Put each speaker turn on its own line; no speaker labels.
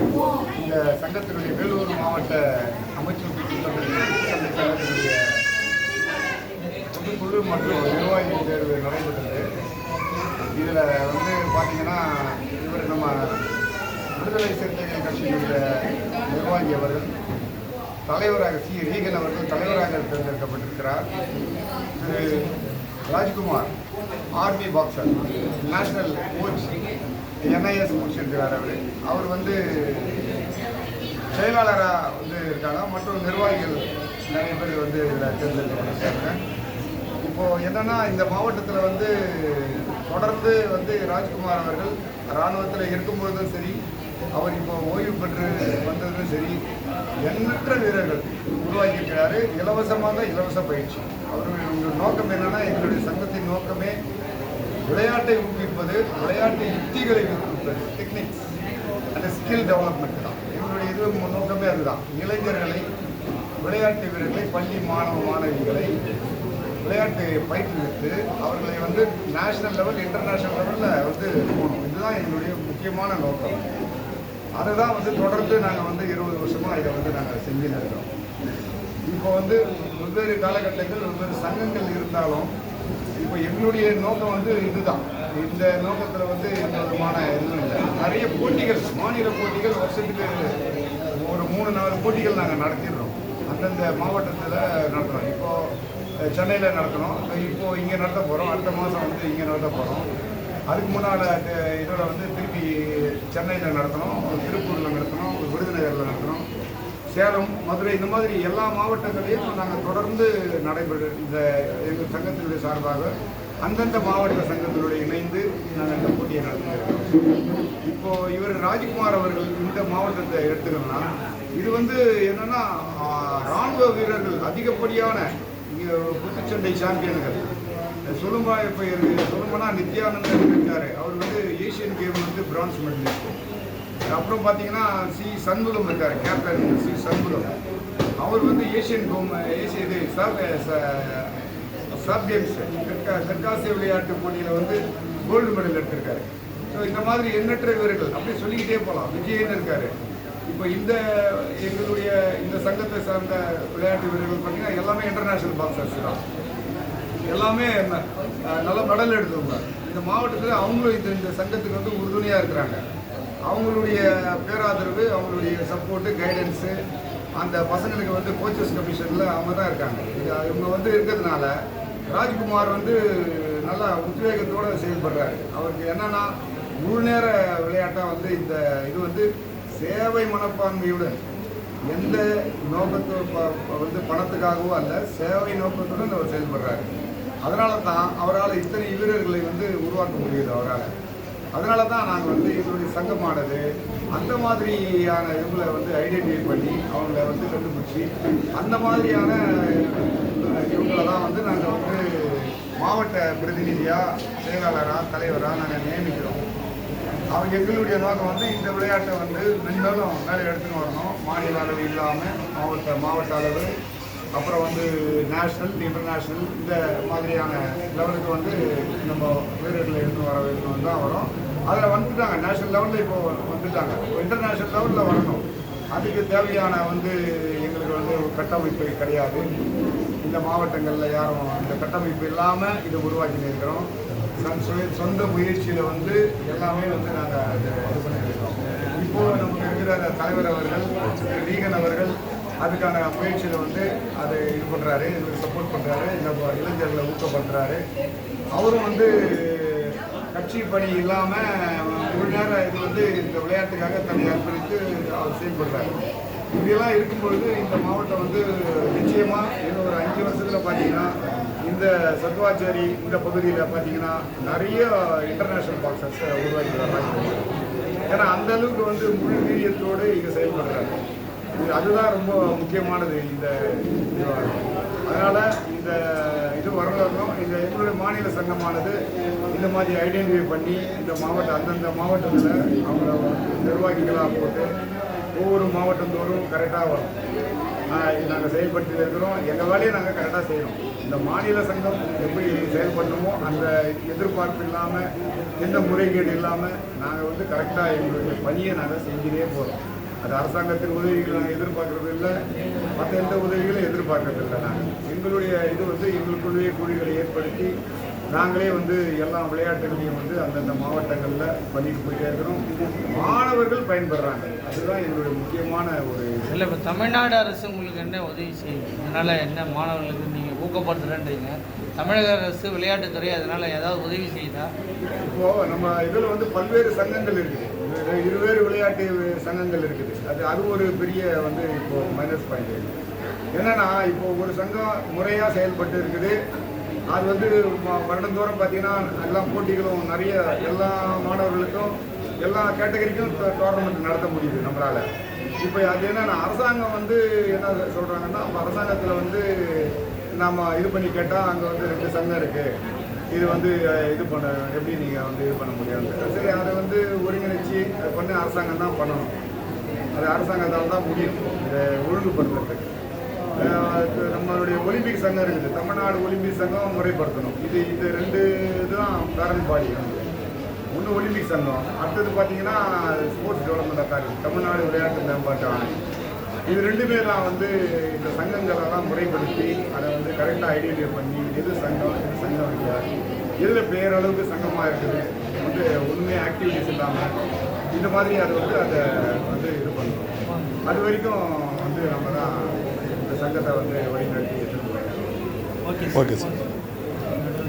இந்த சங்கத்தினுடைய வேலூர் மாவட்ட அமைச்சர் சங்கத்தினுடைய பொதுக்குழு மற்றும் நிர்வாகி தேர்வு நடைபெற்றது. இதில் பார்த்தீங்கன்னா இவர் நம்ம விடுதலை சிறுத்தைகள் கட்சியினுடைய நிர்வாகி அவர்கள் தலைவராக ரீகன் அவர்கள் தலைவராக தேர்ந்தெடுக்கப்பட்டிருக்கிறார். திரு Rajkumar army boxer national coach NIS முடிச்சிருக்கிறார். அவர் செயலாளராக இருக்காங்க. மற்றும் நிர்வாகிகள் நிறைய பேர் இதில் தேர்ந்தெடுக்கப்பட்டிருக்காங்க. இப்போது என்னென்னா இந்த மாவட்டத்தில் தொடர்ந்து ராஜ்குமார் அவர்கள் இராணுவத்தில் இருக்கும்பொழுதும் சரி, அவர் இப்போ ஓய்வு பெற்று வந்ததும் சரி, எண்ணற்ற வீரர்கள் உருவாக்கியிருக்கிறாரு. இலவச பயிற்சி. அவர்களுடைய நோக்கம் என்னென்னா, எங்களுடைய சங்கத்தின் நோக்கமே விளையாட்டை ஊக்குவிப்பது, விளையாட்டு யுக்திகளை ஊக்குவிப்பது, டெக்னிக்ஸ் அந்த ஸ்கில் டெவலப்மெண்ட் தான் எங்களுடைய நோக்கமே. அதுதான் இளைஞர்களை, விளையாட்டு வீரர்களை, பள்ளி மாணவிகளை விளையாட்டு பயிற்றுவித்து அவர்களை நேஷனல் லெவல், இன்டர்நேஷ்னல் லெவலில் போகணும். இதுதான் எங்களுடைய முக்கியமான நோக்கம். அதை தான் தொடர்ந்து நாங்கள் 20 வருஷமாக இதை நாங்கள் செஞ்சுன்னு இருக்கிறோம். இப்போ வெவ்வேறு காலகட்டங்கள் வெவ்வேறு சங்கங்கள் இருந்தாலும் இப்போ எங்களுடைய நோக்கம் இதுதான். இந்த நோக்கத்தில் எந்த விதமான எதுவும் இல்லை. நிறைய போட்டிகள், மாநில போட்டிகள் வருஷத்துக்கு ஒரு 3-4 போட்டிகள் நாங்கள் நடத்திடுறோம். அந்தந்த மாவட்டத்தில் நடத்துகிறோம். இப்போது சென்னையில் நடத்தணும், இப்போது இங்கே நடத்த போகிறோம். அடுத்த மாதம் இங்கே நடத்த போகிறோம். அதுக்கு முன்னால் இதோட திருப்பி சென்னையில் நடத்தணும், திருப்பூரில் நடத்தணும், விருதுநகரில் நடத்தணும், சேலம், மதுரை, இந்த மாதிரி எல்லா மாவட்டங்களையும் நாங்கள் தொடர்ந்து இந்த எங்கள் சங்கத்தினுடைய சார்பாக அந்தந்த மாவட்ட சங்கத்தினுடைய இணைந்து நாங்கள் இந்த போட்டியை நடத்திருக்கோம். இப்போது இவர் ராஜ்குமார் அவர்கள் இந்த மாவட்டத்தை எடுத்துக்கணும்னா, இது என்னென்னா இராணுவ வீரர்கள் அதிகப்படியான இங்கே குத்துச்சண்டை சாம்பியன்கள் சொல்லும்போனா நித்யானந்தன் இருக்கார். அவர் ஏஷியன் கேம் பிரான்ஸ் மெடலிஸ்ட். அப்புறம் பார்த்தீங்கன்னா சி சண்முகம் இருக்கார், கேப்டன் சி சண்முகம். அவர் ஏஷியன் சப் கேம்ஸ் தெற்காசிய விளையாட்டு போட்டியில் கோல்டு மெடல் எடுத்திருக்காரு. ஸோ இந்த மாதிரி எண்ணற்ற வீரர்கள் அப்படி சொல்லிக்கிட்டே போகலாம். விஜயன் இருக்கார். இப்போ எங்களுடைய இந்த சங்கத்தை சார்ந்த விளையாட்டு வீரர்கள் பார்த்தீங்கன்னா எல்லாமே இன்டர்நேஷ்னல் பாக்ஸர்ஸ் தான். எல்லாமே நல்ல மெடல் எடுத்தவங்க. இந்த மாவட்டத்தில் அவங்களும் இந்த சங்கத்துக்கு உறுதுணையாக இருக்கிறாங்க. அவங்களுடைய பேராதரவு, அவங்களுடைய சப்போர்ட்டு, கைடன்ஸு, அந்த பசங்களுக்கு கோச்சஸ் கமிஷனில் அவங்க தான் இருக்காங்க. இவங்க இருக்கிறதுனால ராஜ்குமார் நல்லா உத்வேகத்தோடு செயல்படுறாரு. அவருக்கு என்னென்னா முழு நேர விளையாட்டாக இந்த இது சேவை மனப்பான்மையுடன், எந்த நோக்கத்தோ பணத்துக்காகவோ அல்ல, சேவை நோக்கத்துடன் அவர் செயல்படுறாரு. அதனால தான் அவரால் இத்தனை வீரர்களை உருவாக்க முடியுது அவரால். அதனால தான் நாங்கள் எங்களுடைய சங்கமானது அந்த மாதிரியான இவங்களை ஐடென்டிஃபை பண்ணி அவங்கள கண்டுபிடிச்சி அந்த மாதிரியான இவங்களை தான் நாங்கள் மாவட்ட பிரதிநிதியாக, செயலாளராக, தலைவராக நாங்கள் நியமிக்கிறோம். அவங்க எங்களுடைய நோக்கம் இந்த விளையாட்டை மென்மேலும் மேலே எடுத்துன்னு வரணும். மாநில அளவு இல்லாமல் மாவட்ட அளவு, அப்புறம் நேஷ்னல், இன்டர்நேஷ்னல், இந்த மாதிரியான லெவலுக்கு நம்ம வீரர்களை எடுத்துன்னு வரணும் தான் வரும். அதில் வந்துட்டாங்க. நேஷ்னல் லெவலில் இப்போ வந்துட்டாங்க. இன்டர்நேஷ்னல் லெவலில் வரணும். அதுக்கு தேவையான எங்களுக்கு கட்டமைப்பு கிடையாது. இந்த மாவட்டங்களில் யாரும் இந்த கட்டமைப்பு இல்லாமல் இதை உருவாக்கி இருக்கிறோம். சொந்த முயற்சியில் எல்லாமே நாங்கள் இது பண்ணியிருக்கோம். இப்போது நமக்கு இருக்கிற தலைவர் அவர்கள், ரீகன் அவர்கள் அதுக்கான முயற்சியில் அதை இது பண்ணுறாரு, இதுக்கு சப்போர்ட் பண்ணுறாரு, இந்த இளைஞர்களை ஊக்கப்படுத்துறாரு. அவரும் கட்சி பணி இல்லாமல் ஒரு நேரம் இது இந்த விளையாட்டுக்காக தன்னை அர்ப்பணித்து அவர் செயல்படுறாரு. இப்படியெல்லாம் இருக்கும்பொழுது இந்த மாவட்டம் நிச்சயமாக இன்னும் ஒரு 5 வருஷத்தில் பார்த்தீங்கன்னா இந்த சத்வாச்சேரி இந்த பகுதியில் பார்த்தீங்கன்னா நிறைய இன்டர்நேஷ்னல் பாக்ஸர்ஸ் உருவாக்கி வர்றாங்க. ஏன்னா அந்த அளவுக்கு முழு வீரியத்தோடு இங்கே செயல்படுறாங்க. அதுதான் ரொம்ப முக்கியமானது இந்த. அதனால் இந்த இது வரலாறும் எங்களுடைய மாநில சங்கமானது இந்த மாதிரி ஐடென்டிஃபை பண்ணி இந்த அந்தந்த மாவட்டத்தில் அவங்கள நிர்வாகிகளாக போட்டு ஒவ்வொரு மாவட்டந்தோறும் கரெக்டாக வரும். நாங்கள் செயல்படுத்தி இருக்கிறோம். எங்கள் வேலையை நாங்கள் கரெக்டாக செய்கிறோம். இந்த மாநில சங்கம் எப்படி செயல்படணுமோ அந்த எதிர்பார்ப்பு இல்லாமல், எந்த முறைகேடு இல்லாமல் நாங்கள் வந்து கரெக்டாக எங்களுடைய பணியை நாங்கள் செஞ்சுட்டே போகிறோம். அது அரசாங்கத்தின் உதவிகள் நாங்கள் எதிர்பார்க்கறது இல்லை, மற்ற எந்த உதவிகளும் எதிர்பார்க்கறது இல்லை. நாங்கள் எங்களுடைய இது வந்து எங்களுக்குள்ளேயே குழுக்களை ஏற்படுத்தி நாங்களே வந்து எல்லா விளையாட்டுகளையும் வந்து அந்தந்த மாவட்டங்களில் பண்ணிட்டு போயிட்டே இருக்கிறோம். மாணவர்கள் பயன்படுறாங்க, அதுதான் எங்களுடைய முக்கியமான ஒரு
இல்லை. இப்போ தமிழ்நாடு அரசு உங்களுக்கு என்ன உதவி செய்யுது? அதனால் என்ன மாணவர்களுக்கு நீங்கள் ஊக்கப்படுத்துகிறேன்றீங்க. தமிழக அரசு விளையாட்டுத்துறை அதனால் ஏதாவது உதவி செய்யுதா?
இப்போது நம்ம இதில் வந்து பல்வேறு சங்கங்கள் இருக்குது, இருவேறு விளையாட்டு சங்கங்கள் இருக்குது. அது ஒரு பெரிய வந்து இப்போது மைனஸ் பாயிண்ட் இருக்குது. என்னென்னா இப்போ ஒரு சங்கம் முறையாக செயல்பட்டு இருக்குது. அது வந்து வருடந்தோறும் பார்த்தீங்கன்னா எல்லா போட்டிகளும் நிறைய எல்லா மாணவர்களுக்கும் எல்லா கேட்டகரிக்கும் டோர்னமெண்ட் நடத்த முடியுது நம்மளால். இப்போ அது என்னென்னா அரசாங்கம் வந்து என்ன சொல்கிறாங்கன்னா, அரசாங்கத்தில் வந்து நம்ம இது பண்ணி கேட்டால் அங்கே வந்து 2 சங்கம் இருக்குது, இது வந்து இது பண்ண எப்படி நீங்கள் வந்து இது பண்ண முடியாது. சரி, அதை வந்து ஒருங்கிணைச்சி அதை பண்ணி அரசாங்கம் தான் பண்ணணும். அது அரசாங்கத்தால் தான் முடியும் இதை ஒழுங்குபடுத்துறதுக்கு. நம்மளுடைய ஒலிம்பிக் சங்கம் இருக்குது, தமிழ்நாடு ஒலிம்பிக் சங்கம் முறைப்படுத்தணும். இது 2 இதுதான் பேரண்ட் பாடி. ஒன்று ஒலிம்பிக் சங்கம், அடுத்தது பார்த்தீங்கன்னா ஸ்போர்ட்ஸ் டெவலப்மெண்ட் அத்தாரிட்டி, தமிழ்நாடு விளையாட்டு மேம்பாட்டு ஆணையம். இது 2மே தான் வந்து இந்த சங்கங்களெல்லாம் முறைப்படுத்தி அதை வந்து கரெக்டாக ஐடென்டிஃபை பண்ணி எது சங்கம் எது சங்கம் இல்லையா, எதில் பேரளவுக்கு சங்கமாக இருக்குது வந்து ஒன்றுமே ஆக்டிவிட்டிஸ் இல்லாமல் இந்த மாதிரி அதை வந்து இது பண்ணணும். அது வரைக்கும் வந்து நம்ம தான் இந்த சங்கத்தை வந்து வழிநடத்தி எடுத்துகிட்டு போகிறோம்.
Okay sir.